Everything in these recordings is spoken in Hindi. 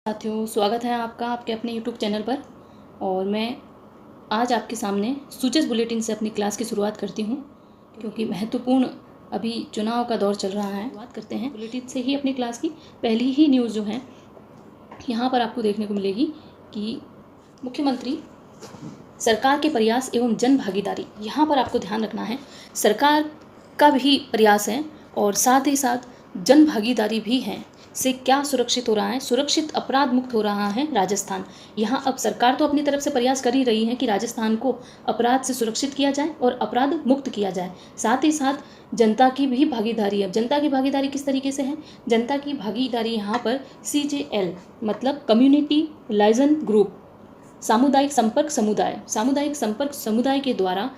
साथियों, स्वागत है आपका आपके अपने YouTube चैनल पर। और मैं आज आपके सामने सूचस बुलेटिन से अपनी क्लास की शुरुआत करती हूं, क्योंकि महत्वपूर्ण अभी चुनाव का दौर चल रहा है। बात करते हैं बुलेटिन से ही अपनी क्लास की। पहली ही न्यूज़ जो है यहाँ पर आपको देखने को मिलेगी कि मुख्यमंत्री सरकार के प्रयास एवं जन भागीदारी। यहाँ पर आपको ध्यान रखना है, सरकार का भी प्रयास है और साथ ही साथ जन भागीदारी भी है। से क्या सुरक्षित हो रहा है? सुरक्षित अपराध मुक्त हो रहा है राजस्थान। यहाँ अब सरकार तो अपनी तरफ से प्रयास कर ही रही है कि राजस्थान को अपराध से सुरक्षित किया जाए और अपराध मुक्त किया जाए। साथ ही साथ जनता की भी भागीदारी है। जनता की भागीदारी किस तरीके से है? जनता की भागीदारी यहाँ पर CJL मतलब कम्युनिटी लाइजन ग्रुप, सामुदायिक संपर्क समुदाय के द्वारा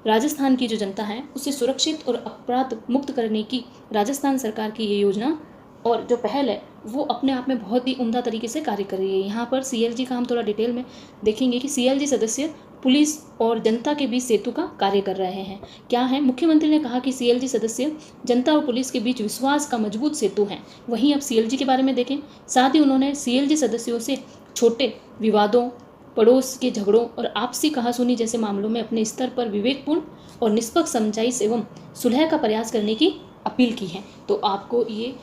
राजस्थान की जो जनता है उसे सुरक्षित और अपराध मुक्त करने की राजस्थान सरकार की ये योजना और जो पहल है वो अपने आप में बहुत ही उम्दा तरीके से कार्य कर रही है। यहाँ पर CLG का हम थोड़ा डिटेल में देखेंगे कि CLG सदस्य पुलिस और जनता के बीच सेतु का कार्य कर रहे हैं। क्या है? मुख्यमंत्री ने कहा कि CLG सदस्य जनता और पुलिस के बीच विश्वास का मजबूत सेतु हैं। वहीं अब CLG के बारे में देखें। साथ ही उन्होंने CLG सदस्यों से छोटे विवादों, पड़ोस के झगड़ों और आपसी कहासुनी जैसे मामलों में अपने स्तर पर विवेकपूर्ण और निष्पक्ष समझाइश एवं सुलह का प्रयास करने की अपील की है। तो आपको ये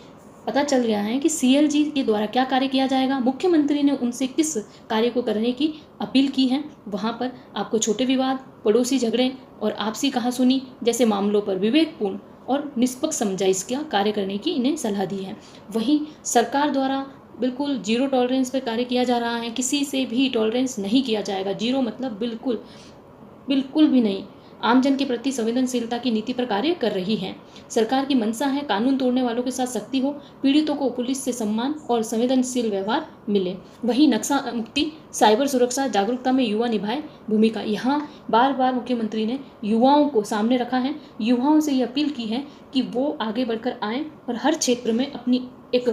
पता चल गया है कि CLG के द्वारा क्या कार्य किया जाएगा। मुख्यमंत्री ने उनसे किस कार्य को करने की अपील की है। वहाँ पर आपको छोटे विवाद, पड़ोसी झगड़े और आपसी कहासुनी जैसे मामलों पर विवेकपूर्ण और निष्पक्ष समझाइश का कार्य करने की इन्हें सलाह दी है। वहीं सरकार द्वारा बिल्कुल जीरो टॉलरेंस पर कार्य किया जा रहा है। किसी से भी टॉलरेंस नहीं किया जाएगा। जीरो मतलब बिल्कुल भी नहीं। आमजन के प्रति संवेदनशीलता की नीति पर कार्य कर रही है। सरकार की मंशा है कानून तोड़ने वालों के साथ सख्ती हो, पीड़ितों को पुलिस से सम्मान और संवेदनशील व्यवहार मिले। वहीं नक्शा मुक्ति, साइबर सुरक्षा जागरूकता में युवा निभाए भूमिका। यहाँ बार बार मुख्यमंत्री ने युवाओं को सामने रखा है। युवाओं से ये अपील की है कि वो आगे बढ़कर आएँ और हर क्षेत्र में अपनी एक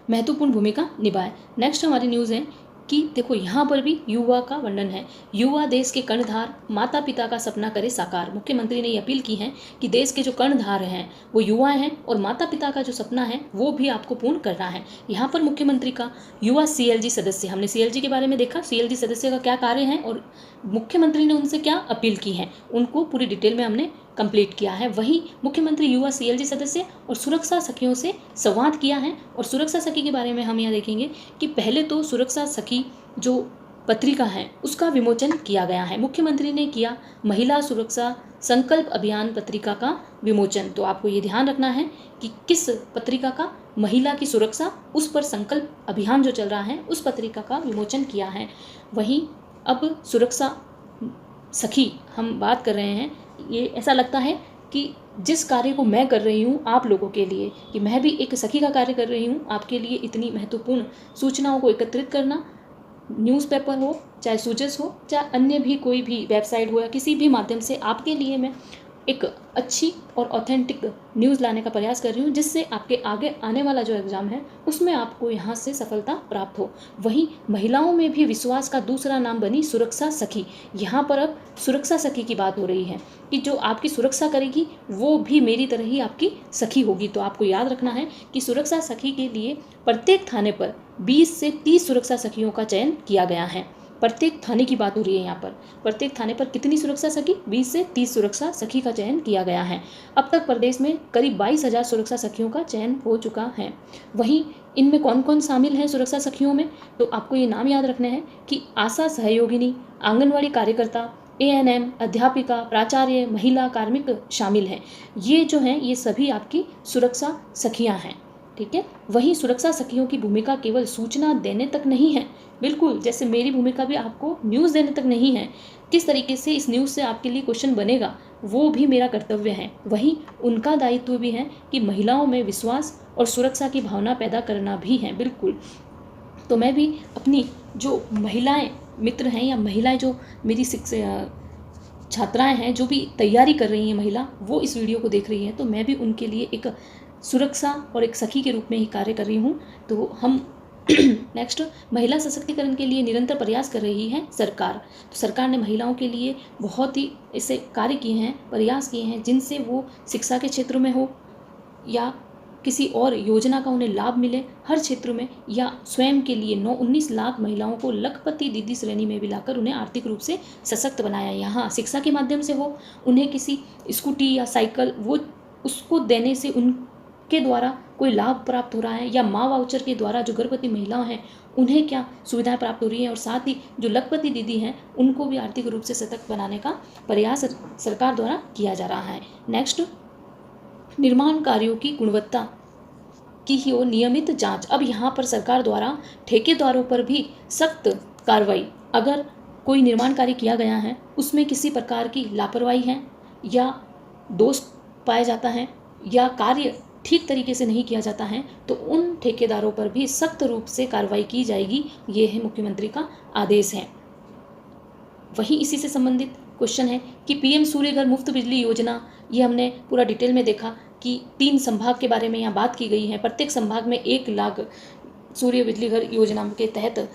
महत्वपूर्ण भूमिका निभाए। नेक्स्ट हमारी न्यूज़ है कि देखो यहाँ पर भी युवा का वर्णन है। युवा देश के कर्णधार, माता पिता का सपना करे साकार। मुख्यमंत्री ने ये अपील की है कि देश के जो कर्णधार हैं वो युवा हैं और माता पिता का जो सपना है वो भी आपको पूर्ण करना है। यहाँ पर मुख्यमंत्री का युवा CLG सदस्य, हमने CLG के बारे में देखा, CLG सदस्य का क्या कार्य है और मुख्यमंत्री ने उनसे क्या अपील की है, उनको पूरी डिटेल में हमने कंप्लीट किया है। वहीं मुख्यमंत्री युवा CLG सदस्य और सुरक्षा सखियों से संवाद किया है। और सुरक्षा सखी के बारे में हम यहाँ देखेंगे कि पहले तो सुरक्षा सखी जो पत्रिका है उसका विमोचन किया गया है। मुख्यमंत्री ने किया महिला सुरक्षा संकल्प अभियान पत्रिका का विमोचन। तो आपको ये ध्यान रखना है कि किस पत्रिका का, महिला की सुरक्षा, उस पर संकल्प अभियान जो चल रहा है उस पत्रिका का विमोचन किया है। वहीं अब सुरक्षा सखी हम बात कर रहे हैं, ये ऐसा लगता है कि जिस कार्य को मैं कर रही हूँ आप लोगों के लिए, कि मैं भी एक सखी का कार्य कर रही हूँ आपके लिए, इतनी महत्वपूर्ण सूचनाओं को एकत्रित करना, न्यूज़पेपर हो चाहे सूचस हो चाहे अन्य भी कोई भी वेबसाइट हो या किसी भी माध्यम से आपके लिए मैं एक अच्छी और ऑथेंटिक न्यूज़ लाने का प्रयास कर रही हूँ, जिससे आपके आगे आने वाला जो एग्ज़ाम है उसमें आपको यहाँ से सफलता प्राप्त हो। वहीं महिलाओं में भी विश्वास का दूसरा नाम बनी सुरक्षा सखी। यहाँ पर अब सुरक्षा सखी की बात हो रही है कि जो आपकी सुरक्षा करेगी वो भी मेरी तरह ही आपकी सखी होगी। तो आपको याद रखना है कि सुरक्षा सखी के लिए प्रत्येक थाने पर 20 से 30 सुरक्षा सखियों का चयन किया गया है। प्रत्येक थाने की बात हो रही है यहाँ पर। प्रत्येक थाने पर कितनी सुरक्षा सखी? 20 से 30 सुरक्षा सखी का चयन किया गया है। अब तक प्रदेश में करीब 22,000 सुरक्षा सखियों का चयन हो चुका है। वहीं इनमें कौन कौन शामिल हैं सुरक्षा सखियों में? तो आपको ये नाम याद रखने हैं कि आशा सहयोगिनी, आंगनवाड़ी कार्यकर्ता, ANM, अध्यापिका, प्राचार्य, महिला कार्मिक शामिल हैं। ये जो हैं ये सभी आपकी सुरक्षा सखियाँ हैं। ठीक है। वहीं सुरक्षा सखियों की भूमिका केवल सूचना देने तक नहीं है, बिल्कुल जैसे मेरी भूमिका भी आपको न्यूज़ देने तक नहीं है। किस तरीके से इस न्यूज़ से आपके लिए क्वेश्चन बनेगा वो भी मेरा कर्तव्य है। वहीं उनका दायित्व भी है कि महिलाओं में विश्वास और सुरक्षा की भावना पैदा करना भी है। बिल्कुल, तो मैं भी अपनी जो महिलाएं मित्र हैं या महिलाएं जो मेरी छात्राएं हैं जो भी तैयारी कर रही हैं महिला, वो इस वीडियो को देख रही हैं, तो मैं भी उनके लिए एक सुरक्षा और एक सखी के रूप में ही कार्य कर रही हूँ। तो हम नेक्स्ट, महिला सशक्तिकरण के लिए निरंतर प्रयास कर रही है सरकार। तो सरकार ने महिलाओं के लिए बहुत ही ऐसे कार्य किए हैं, प्रयास किए हैं जिनसे वो शिक्षा के क्षेत्र में हो या किसी और योजना का उन्हें लाभ मिले हर क्षेत्र में, या स्वयं के लिए 19 लाख महिलाओं को लखपति दीदी श्रेणी में भी लाकर उन्हें आर्थिक रूप से सशक्त बनाया। यहाँ शिक्षा के माध्यम से हो, उन्हें किसी स्कूटी या साइकिल वो उसको देने से उनके द्वारा कोई लाभ प्राप्त हो रहा है, या माँ वाउचर के द्वारा जो गर्भवती महिलाएं हैं उन्हें क्या सुविधाएं प्राप्त हो रही हैं, और साथ ही जो लखपति दीदी हैं उनको भी आर्थिक रूप से सशक्त बनाने का प्रयास सरकार द्वारा किया जा रहा है। नेक्स्ट, निर्माण कार्यों की गुणवत्ता की ही और नियमित जांच। अब यहाँ पर सरकार द्वारा ठेकेदारों पर भी सख्त कार्रवाई, अगर कोई निर्माण कार्य किया गया है उसमें किसी प्रकार की लापरवाही है या दोष पाया जाता है या कार्य ठीक तरीके से नहीं किया जाता है तो उन ठेकेदारों पर भी सख्त रूप से कार्रवाई की जाएगी। ये है मुख्यमंत्री का आदेश है। वहीं इसी से संबंधित क्वेश्चन है कि पीएम सूर्य घर मुफ्त बिजली योजना, ये हमने पूरा डिटेल में देखा कि 3 संभाग के बारे में यहाँ बात की गई है। प्रत्येक संभाग में 1 लाख सूर्य बिजली घर योजना के तहत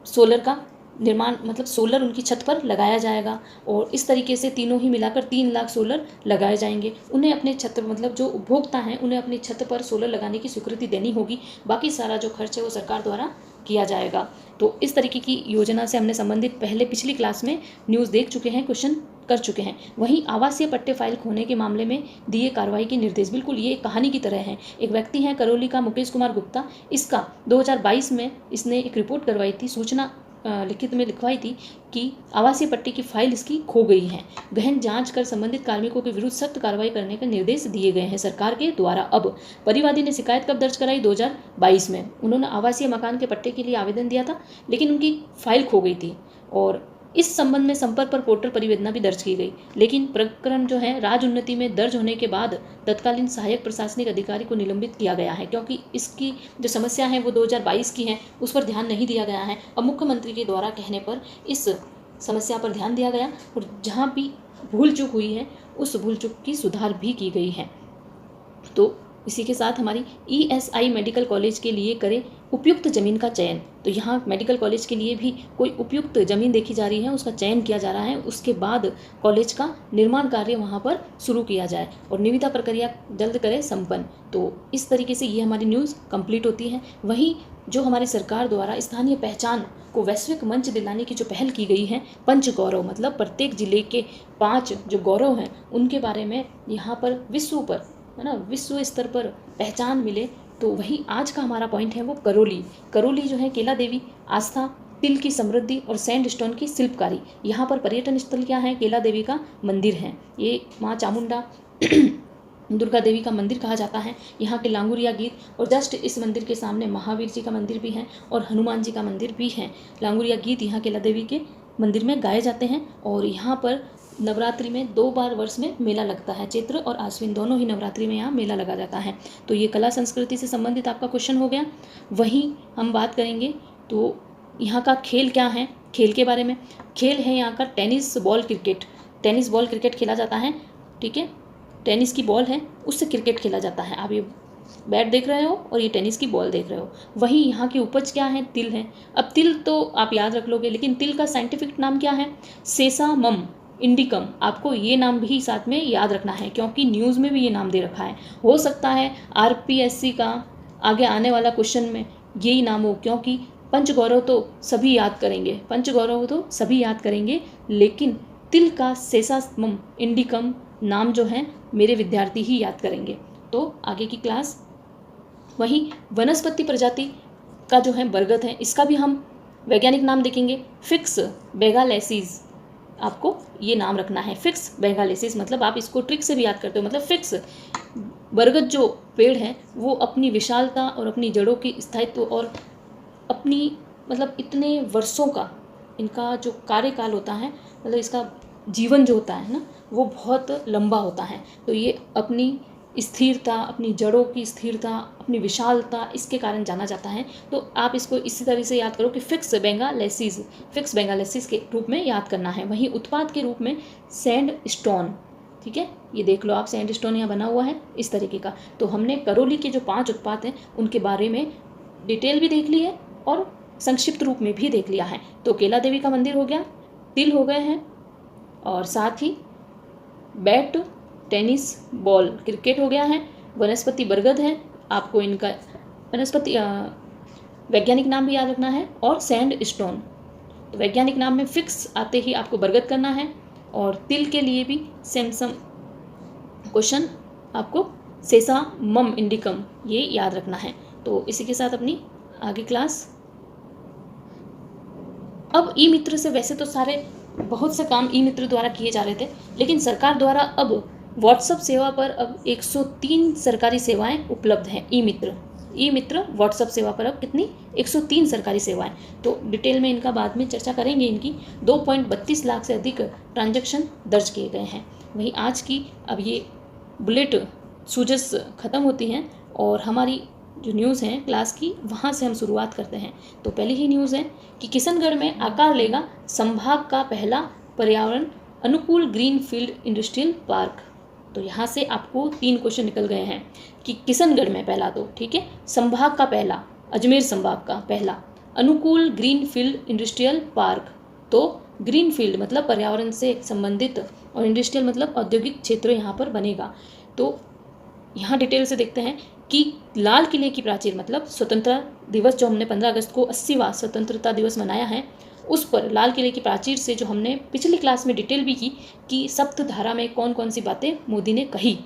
सोलर का निर्माण, मतलब सोलर उनकी छत पर लगाया जाएगा, और इस तरीके से तीनों ही मिलाकर 3 लाख सोलर लगाए जाएंगे। उन्हें अपने छत, मतलब जो उपभोक्ता हैं उन्हें अपनी छत पर सोलर लगाने की स्वीकृति देनी होगी, बाकी सारा जो खर्च है वो सरकार द्वारा किया जाएगा। तो इस तरीके की योजना से हमने संबंधित पहले पिछली क्लास में न्यूज़ देख चुके हैं, क्वेश्चन कर चुके हैं। वहीं आवासीय पट्टे फाइल खोने के मामले में दिए कार्रवाई के निर्देश, बिल्कुल ये एक कहानी की तरह है। एक व्यक्ति है करौली का मुकेश कुमार गुप्ता, इसका 2022 में इसने एक रिपोर्ट करवाई थी, सूचना लिखित में लिखवाई थी कि आवासीय पट्टे की फाइल इसकी खो गई है। गहन जांच कर संबंधित कार्मिकों के विरुद्ध सख्त कार्रवाई करने के निर्देश दिए गए हैं सरकार के द्वारा। अब परिवादी ने शिकायत कब दर्ज कराई? 2022 में। उन्होंने आवासीय मकान के पट्टे के लिए आवेदन दिया था, लेकिन उनकी फाइल खो गई थी और इस संबंध में संपर्क पर पोर्टल परिवेदना भी दर्ज की गई। लेकिन प्रकरण जो है राज उन्नति में दर्ज होने के बाद तत्कालीन सहायक प्रशासनिक अधिकारी को निलंबित किया गया है, क्योंकि इसकी जो समस्या है वो 2022 की है, उस पर ध्यान नहीं दिया गया है। अब मुख्यमंत्री के द्वारा कहने पर इस समस्या पर ध्यान दिया गया और जहाँ भी भूल चूक हुई है उस भूल चूक की सुधार भी की गई है। तो इसी के साथ हमारी ESI मेडिकल कॉलेज के लिए करें उपयुक्त ज़मीन का चयन। तो यहाँ मेडिकल कॉलेज के लिए भी कोई उपयुक्त ज़मीन देखी जा रही है, उसका चयन किया जा रहा है, उसके बाद कॉलेज का निर्माण कार्य वहाँ पर शुरू किया जाए और निविदा प्रक्रिया जल्द करें संपन्न। तो इस तरीके से ये हमारी न्यूज़ कंप्लीट होती है। वहीं जो हमारी सरकार द्वारा स्थानीय पहचान को वैश्विक मंच दिलाने की जो पहल की गई है, पंच गौरव, मतलब प्रत्येक जिले के 5 जो गौरव हैं उनके बारे में यहाँ पर विश्व पर, है ना, विश्व स्तर पर पहचान मिले। तो वही आज का हमारा पॉइंट है वो करौली। करौली जो है केला देवी आस्था, तिल की समृद्धि और सैंडस्टोन की शिल्पकारी। यहाँ पर पर्यटन स्थल क्या है? केला देवी का मंदिर है, ये माँ चामुंडा दुर्गा देवी का मंदिर कहा जाता है। यहाँ के लांगुरिया गीत, और जस्ट इस मंदिर के सामने महावीर जी का मंदिर भी है और हनुमान जी का मंदिर भी है। लांगुरिया गीत यहाँ केला देवी के मंदिर में गाए जाते हैं और यहाँ पर नवरात्रि में 2 बार वर्ष में मेला लगता है, चैत्र और आश्विन दोनों ही नवरात्रि में यहाँ मेला लगा जाता है। तो ये कला संस्कृति से संबंधित आपका क्वेश्चन हो गया। वहीं हम बात करेंगे तो यहाँ का खेल क्या है, खेल के बारे में। खेल है यहाँ का tennis ball cricket. Tennis ball cricket खेला जाता है, ठीक है, टेनिस की बॉल है उससे क्रिकेट खेला जाता है। आप ये बैट देख रहे हो और ये टेनिस की बॉल देख रहे हो। वहीं यहाँ की उपज क्या है? तिल है। अब तिल तो आप याद रख लोगे, लेकिन तिल का साइंटिफिक नाम क्या है? सेसामम इंडिकम। आपको ये नाम भी साथ में याद रखना है क्योंकि न्यूज़ में भी ये नाम दे रखा है। हो सकता है RPSC का आगे आने वाला क्वेश्चन में यही नाम हो, क्योंकि पंचगौरव तो सभी याद करेंगे, पंचगौरव तो सभी याद करेंगे, लेकिन तिल का सेसामम इंडिकम नाम जो है मेरे विद्यार्थी ही याद करेंगे। तो आगे की क्लास। वहीं वनस्पति प्रजाति का जो है बरगद है, इसका भी हम वैज्ञानिक नाम देखेंगे, फिक्स बेंगालेसिस। आपको ये नाम रखना है, फिक्स बेंगालेसिस, मतलब आप इसको ट्रिक से भी याद करते हो, मतलब फिक्स। बरगद जो पेड़ है वो अपनी विशालता और अपनी जड़ों की स्थायित्व और अपनी, मतलब इतने वर्षों का इनका जो कार्यकाल होता है, मतलब इसका जीवन जो होता है ना वो बहुत लंबा होता है। तो ये अपनी स्थिरता, अपनी जड़ों की स्थिरता, अपनी विशालता, इसके कारण जाना जाता है। तो आप इसको इसी तरह से याद करो कि फिक्स बेंगालेसिस के रूप में याद करना है। वहीं उत्पाद के रूप में सैंडस्टोन, ठीक है, ये देख लो आप, सैंडस्टोन यहाँ बना हुआ है इस तरीके का। तो हमने करौली के जो 5 उत्पाद हैं उनके बारे में डिटेल भी देख ली है और संक्षिप्त रूप में भी देख लिया है। तो केला देवी का मंदिर हो गया, तिल हो गए हैं, और साथ ही बैट टेनिस बॉल क्रिकेट हो गया है, वनस्पति बरगद है, आपको इनका वनस्पति वैज्ञानिक नाम भी याद रखना है, और सैंड स्टोन। तो वैज्ञानिक नाम में फिक्स आते ही आपको बरगद करना है, और तिल के लिए भी सेम क्वेश्चन आपको सेसामम इंडिकम ये याद रखना है। तो इसी के साथ अपनी आगे क्लास। अब ई मित्र से वैसे तो सारे बहुत से काम ई मित्र द्वारा किए जा रहे थे, लेकिन सरकार द्वारा अब व्हाट्सएप सेवा पर अब 103 सरकारी सेवाएं उपलब्ध हैं। ई मित्र व्हाट्सएप सेवा पर अब कितनी 103 सरकारी सेवाएं। तो डिटेल में इनका बाद में चर्चा करेंगे। इनकी 2.32 लाख से अधिक ट्रांजैक्शन दर्ज किए गए हैं। वहीं आज की अब ये बुलेट सूजस ख़त्म होती हैं, और हमारी जो न्यूज़ हैं क्लास की, वहाँ से हम शुरुआत करते हैं। तो पहली ही न्यूज़ है कि किशनगढ़ में आकार लेगा संभाग का पहला पर्यावरण अनुकूल ग्रीन फील्ड इंडस्ट्रियल पार्क। तो यहाँ से आपको 3 क्वेश्चन निकल गए हैं कि किशनगढ़ में पहला, तो ठीक है, संभाग का पहला, अजमेर संभाग का पहला अनुकूल ग्रीन फील्ड इंडस्ट्रियल पार्क। तो ग्रीन फील्ड मतलब पर्यावरण से संबंधित, और इंडस्ट्रियल मतलब औद्योगिक क्षेत्र यहाँ पर बनेगा। तो यहाँ डिटेल से देखते हैं कि लाल किले की प्राचीर मतलब स्वतंत्रता दिवस जो हमने 15 अगस्त को 80वां स्वतंत्रता दिवस मनाया है, उस पर लाल किले की प्राचीर से जो हमने पिछली क्लास में डिटेल भी की कि सप्त धारा में कौन कौन सी बातें मोदी ने कही,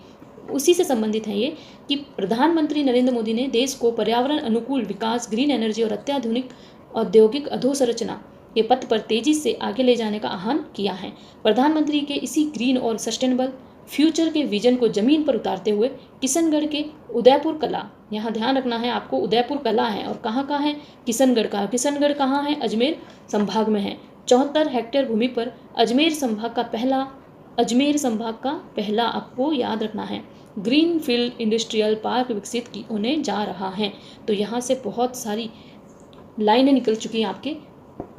उसी से संबंधित है ये कि प्रधानमंत्री नरेंद्र मोदी ने देश को पर्यावरण अनुकूल विकास, ग्रीन एनर्जी और अत्याधुनिक औद्योगिक अधोसंरचना के पथ पर तेजी से आगे ले जाने का आह्वान किया है। प्रधानमंत्री के इसी ग्रीन और सस्टेनेबल फ्यूचर के विजन को जमीन पर उतारते हुए किशनगढ़ के उदयपुर कला, यहाँ ध्यान रखना है आपको, उदयपुर कला है और कहाँ का है, किशनगढ़ का। किशनगढ़ कहाँ है, अजमेर संभाग में है। 74 हेक्टेयर भूमि पर अजमेर संभाग का पहला आपको याद रखना है ग्रीन फील्ड इंडस्ट्रियल पार्क विकसित होने जा रहा है। तो यहाँ से बहुत सारी लाइनें निकल चुकी हैं आपके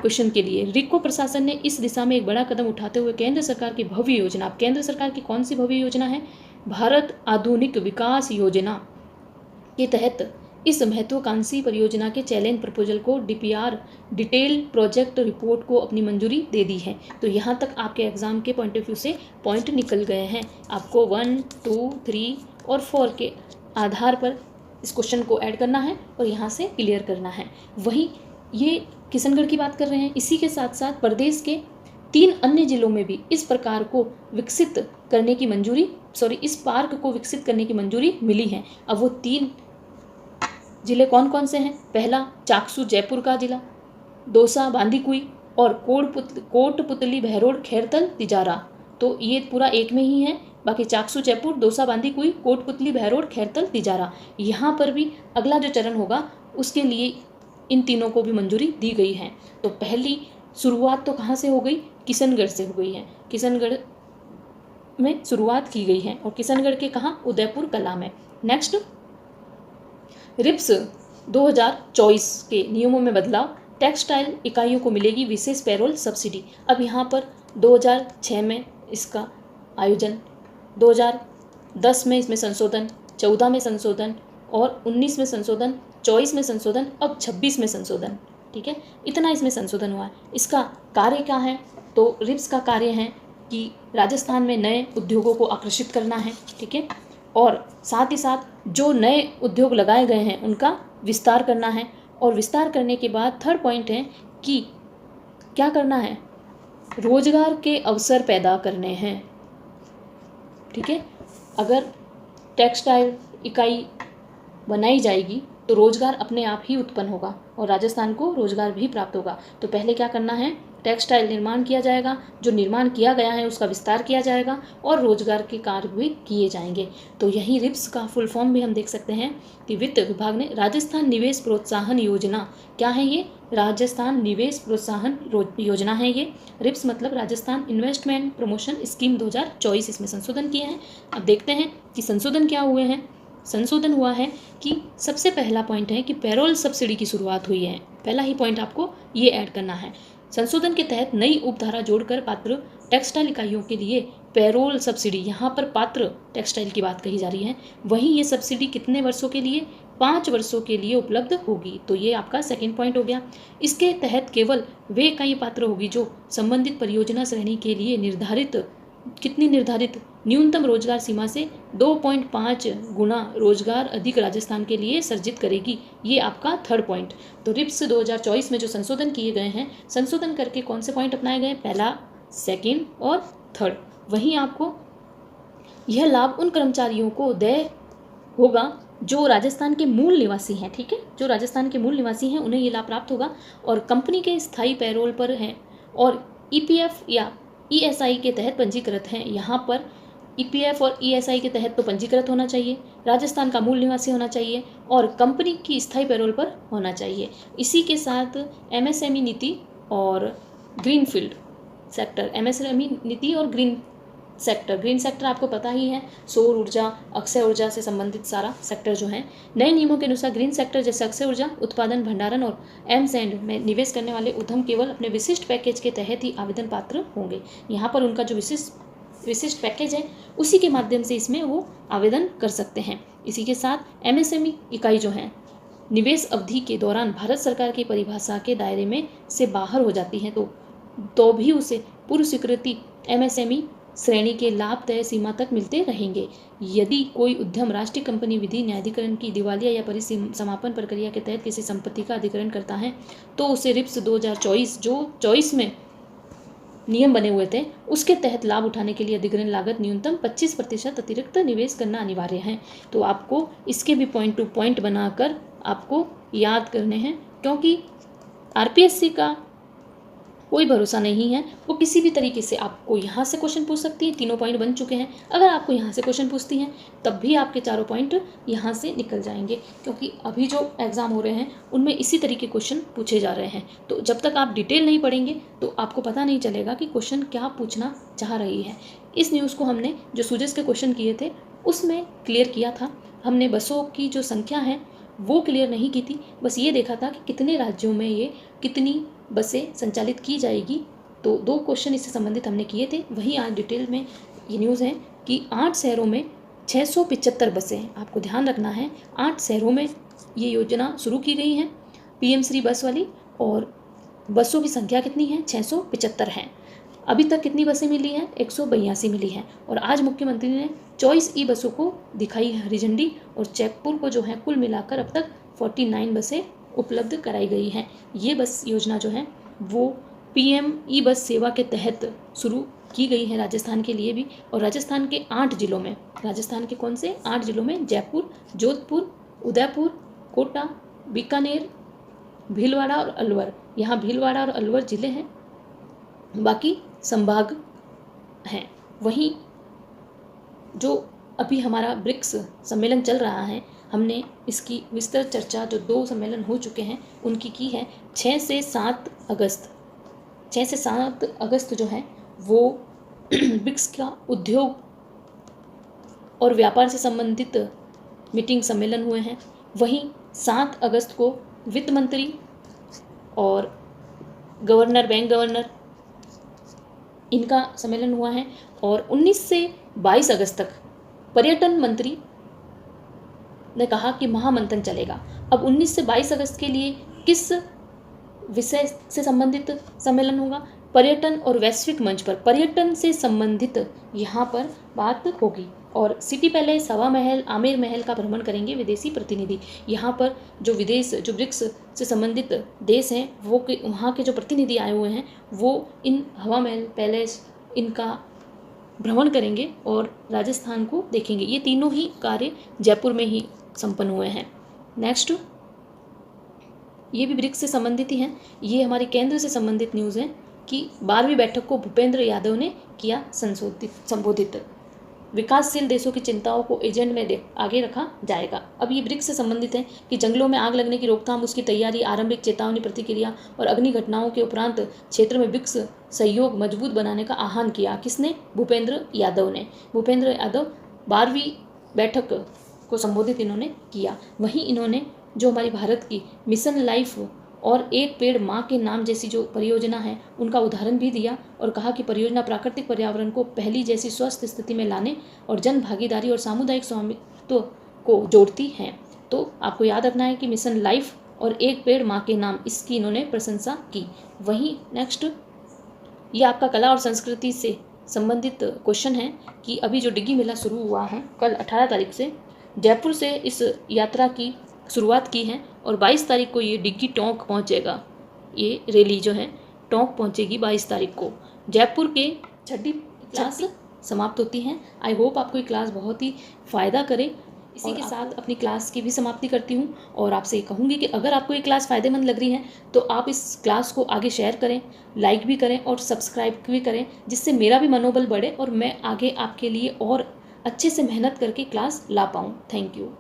क्वेश्चन के लिए। रिको प्रशासन ने इस दिशा में एक बड़ा कदम उठाते हुए केंद्र सरकार की भव्य योजना, अब केंद्र सरकार की कौन सी भव्य योजना है, भारत आधुनिक विकास योजना के तहत इस महत्वाकांक्षी परियोजना के चैलेंज प्रपोजल को डीपीआर डिटेल प्रोजेक्ट रिपोर्ट को अपनी मंजूरी दे दी है। तो यहाँ तक आपके एग्जाम के पॉइंट ऑफ व्यू से पॉइंट निकल गए हैं। आपको 1, 2, 3 और 4 के आधार पर इस क्वेश्चन को ऐड करना है और यहाँ से क्लियर करना है। वही ये किशनगढ़ की बात कर रहे हैं, इसी के साथ साथ प्रदेश के 3 अन्य जिलों में भी इस प्रकार को विकसित करने की मंजूरी, इस पार्क को विकसित करने की मंजूरी मिली है। अब वो 3 जिले कौन कौन से हैं, पहला चाकसू जयपुर का जिला, दौसा बांदीकुई और कोटपुतली बहरोड खैरतल तिजारा। तो ये पूरा एक में ही है, बाकी चाकसू जयपुर, दौसा बांदीकुई, कोटपुतली बहरोड खैरतल तिजारा। यहाँ पर भी अगला जो चरण होगा उसके लिए इन तीनों को भी मंजूरी दी गई है। तो पहली शुरुआत तो कहाँ से हो गई, किशनगढ़ से हो गई है। किशनगढ़ में शुरुआत की गई है और किशनगढ़ के कहाँ, उदयपुर कला में। नेक्स्ट, रिप्स 2024 के नियमों में बदलाव, टेक्सटाइल इकाइयों को मिलेगी विशेष पेरोल सब्सिडी। अब यहाँ पर 2006 में इसका आयोजन, 2010 में इसमें संशोधन, 14 में संशोधन और 19 में संशोधन, 24 में संशोधन, अब 26 में संशोधन। ठीक है, इतना इसमें संशोधन हुआ है। इसका कार्य क्या है, तो रिप्स का कार्य है कि राजस्थान में नए उद्योगों को आकर्षित करना है। ठीक है, और साथ ही साथ जो नए उद्योग लगाए गए हैं उनका विस्तार करना है। और विस्तार करने के बाद थर्ड पॉइंट है कि क्या करना है, रोजगार के अवसर पैदा करने हैं। ठीक है, अगर टेक्सटाइल इकाई बनाई जाएगी तो रोजगार अपने आप ही उत्पन्न होगा और राजस्थान को रोजगार भी प्राप्त होगा। तो पहले क्या करना है, टेक्सटाइल निर्माण किया जाएगा, जो निर्माण किया गया है उसका विस्तार किया जाएगा और रोजगार के कार्य भी किए जाएंगे। तो यही रिप्स का फुल फॉर्म भी हम देख सकते हैं कि वित्त विभाग ने राजस्थान निवेश प्रोत्साहन योजना, क्या है ये, राजस्थान निवेश प्रोत्साहन योजना है ये। रिप्स मतलब राजस्थान इन्वेस्टमेंट प्रमोशन स्कीम 2024, इसमें संशोधन किए हैं। अब देखते हैं कि संशोधन क्या हुए हैं। संशोधन हुआ है कि सबसे पहला पॉइंट है कि पेरोल सब्सिडी की शुरुआत हुई है। पहला ही पॉइंट आपको ये ऐड करना है। संशोधन के तहत नई उपधारा जोड़कर पात्र टेक्सटाइल इकाइयों के लिए पेरोल सब्सिडी, यहाँ पर पात्र टेक्सटाइल की बात कही जा रही है, वहीं ये सब्सिडी कितने वर्षों के लिए, 5 वर्षों के लिए उपलब्ध होगी। तो ये आपका सेकंड पॉइंट हो गया। इसके तहत केवल वे इकाई पात्र होगी जो संबंधित परियोजना श्रेणी के लिए निर्धारित कितनी निर्धारित न्यूनतम रोजगार सीमा से 2.5 गुना रोजगार अधिक राजस्थान के लिए सर्जित करेगी। ये आपका थर्ड पॉइंट। तो रिप्स 2024 में जो संशोधन किए गए हैं, संशोधन करके कौन से पॉइंट अपनाए गए, पहला, सेकंड और थर्ड। वहीं आपको यह लाभ उन कर्मचारियों को देय होगा जो राजस्थान के मूल निवासी हैं, ठीक है, जो राजस्थान के मूल निवासी हैं उन्हें ये लाभ प्राप्त होगा और कंपनी के स्थायी पैरोल पर हैं और ईपीएफ या ईएसआई के तहत पंजीकृत हैं। यहाँ पर ईपीएफ और ईएसआई के तहत तो पंजीकृत होना चाहिए, राजस्थान का मूल निवासी होना चाहिए और कंपनी की स्थायी पैरोल पर होना चाहिए। इसी के साथ एमएसएमई नीति और ग्रीनफील्ड सेक्टर, एमएसएमई नीति और ग्रीन सेक्टर आपको पता ही है, सौर ऊर्जा, अक्षय ऊर्जा से संबंधित सारा सेक्टर जो है। नए नियमों के अनुसार ग्रीन सेक्टर जैसे अक्षय ऊर्जा उत्पादन, भंडारण और एमसैंड में निवेश करने वाले उद्यम केवल अपने विशिष्ट पैकेज के तहत ही आवेदन पात्र होंगे। यहाँ पर उनका जो विशिष्ट पैकेज है उसी के माध्यम से इसमें वो आवेदन कर सकते हैं। इसी के साथ एमएसएमई इकाई जो है निवेश अवधि के दौरान भारत सरकार की परिभाषा के दायरे में से बाहर हो जाती है तो भी उसे पूर्व स्वीकृति एमएसएमई श्रेणी के लाभ तय सीमा तक मिलते रहेंगे। यदि कोई उद्यम राष्ट्रीय कंपनी विधि न्यायाधिकरण की दिवालिया या परिसमापन प्रक्रिया के तहत किसी संपत्ति का अधिग्रहण करता है तो उसे रिप्स 2024 जो 24 में नियम बने हुए थे उसके तहत लाभ उठाने के लिए अधिग्रहण लागत न्यूनतम 25% अतिरिक्त निवेश करना अनिवार्य है। तो आपको इसके भी पॉइंट टू पॉइंट बनाकर आपको याद करने हैं, क्योंकि आरपीएससी का कोई भरोसा नहीं है, वो किसी भी तरीके से आपको यहाँ से क्वेश्चन पूछ सकती है। तीनों पॉइंट बन चुके हैं, अगर आपको यहाँ से क्वेश्चन पूछती हैं तब भी आपके चारों पॉइंट यहाँ से निकल जाएंगे, क्योंकि अभी जो एग्ज़ाम हो रहे हैं उनमें इसी तरीके क्वेश्चन पूछे जा रहे हैं। तो जब तक आप डिटेल नहीं पढ़ेंगे तो आपको पता नहीं चलेगा कि क्वेश्चन क्या पूछना चाह रही है। इस न्यूज़ को हमने जो सूजस के क्वेश्चन किए थे उसमें क्लियर किया था। हमने बसों की जो संख्या है वो क्लियर नहीं की थी, बस ये देखा था कि कितने राज्यों में ये कितनी बसें संचालित की जाएगी। तो 2 क्वेश्चन इससे संबंधित हमने किए थे। वहीं आज डिटेल में ये न्यूज़ है कि 8 शहरों में 675 बसें, आपको ध्यान रखना है 8 शहरों में ये योजना शुरू की गई है पीएम श्री बस वाली, और बसों की संख्या कितनी है, 675 है। अभी तक कितनी बसें मिली हैं, 182 मिली हैं। और आज मुख्यमंत्री ने 24 ई बसों को दिखाई हरी झंडी और जयपुर को जो है कुल मिलाकर अब तक 49 बसें उपलब्ध कराई गई हैं। ये बस योजना जो है वो पीएम ई बस सेवा के तहत शुरू की गई है राजस्थान के लिए भी, और राजस्थान के 8 जिलों में, राजस्थान के कौन से 8 जिलों में, जयपुर, जोधपुर, उदयपुर, कोटा, बीकानेर, भीलवाड़ा और अलवर। यहाँ भीलवाड़ा और अलवर जिले हैं, बाकी संभाग हैं। वहीं जो अभी हमारा ब्रिक्स सम्मेलन चल रहा है, हमने इसकी विस्तृत चर्चा जो 2 सम्मेलन हो चुके हैं उनकी की है। 6 से 7 अगस्त जो है वो ब्रिक्स का उद्योग और व्यापार से संबंधित मीटिंग सम्मेलन हुए हैं। वहीं 7 अगस्त को वित्त मंत्री और गवर्नर, बैंक गवर्नर, इनका सम्मेलन हुआ है। और 19 से 22 अगस्त तक पर्यटन मंत्री ने कहा कि महामंथन चलेगा। अब 19 से 22 अगस्त के लिए किस विषय से संबंधित सम्मेलन होगा, पर्यटन और वैश्विक मंच पर पर्यटन से संबंधित यहाँ पर बात होगी। और सिटी पैलेस, हवा महल, आमेर महल का भ्रमण करेंगे विदेशी प्रतिनिधि। यहाँ पर जो ब्रिक्स से संबंधित देश हैं वो वहाँ के जो प्रतिनिधि आए हुए हैं वो इन हवा महल, पैलेस, इनका भ्रमण करेंगे और राजस्थान को देखेंगे। ये तीनों ही कार्य जयपुर में ही संपन्न हुए हैं। नेक्स्ट, ये भी ब्रिक्स से संबंधित ही हैं। ये हमारी केंद्र से संबंधित न्यूज़ है कि 12वीं बैठक को भूपेंद्र यादव ने किया संबोधित। विकासशील देशों की चिंताओं को एजेंडे में आगे रखा जाएगा। अब ये ब्रिक्स से संबंधित है कि जंगलों में आग लगने की रोकथाम, उसकी तैयारी, आरंभिक चेतावनी, प्रतिक्रिया और अग्नि घटनाओं के उपरांत क्षेत्र में ब्रिक्स सहयोग मजबूत बनाने का आह्वान किया। किसने? भूपेंद्र यादव ने। भूपेंद्र यादव 12वीं बैठक को संबोधित इन्होंने किया। वहीं इन्होंने जो हमारी भारत की मिशन लाइफ और एक पेड़ माँ के नाम जैसी जो परियोजना है उनका उदाहरण भी दिया और कहा कि परियोजना प्राकृतिक पर्यावरण को पहली जैसी स्वस्थ स्थिति में लाने और जन भागीदारी और सामुदायिक स्वामित्व को जोड़ती हैं। तो आपको याद रखना है कि मिशन लाइफ और एक पेड़ माँ के नाम, इसकी इन्होंने प्रशंसा की। वहीं नेक्स्ट, ये आपका कला और संस्कृति से संबंधित क्वेश्चन है कि अभी जो डिग्गी मेला शुरू हुआ है कल 18 तारीख से जयपुर से इस यात्रा की शुरुआत की है और 22 तारीख को ये डिग्गी टोंक पहुंचेगा। ये रैली जो है टोंक पहुंचेगी 22 तारीख को। जयपुर के छठी क्लास समाप्त होती हैं। आई होप आपको ये क्लास बहुत ही फ़ायदा करे। इसी के साथ अपनी क्लास की भी समाप्ति करती हूँ और आपसे कहूँगी कि अगर आपको ये क्लास फ़ायदेमंद लग रही है तो आप इस क्लास को आगे शेयर करें, लाइक भी करें और सब्सक्राइब भी करें, जिससे मेरा भी मनोबल बढ़े और मैं आगे आपके लिए और अच्छे से मेहनत करके क्लास ला पाऊँ। Thank you.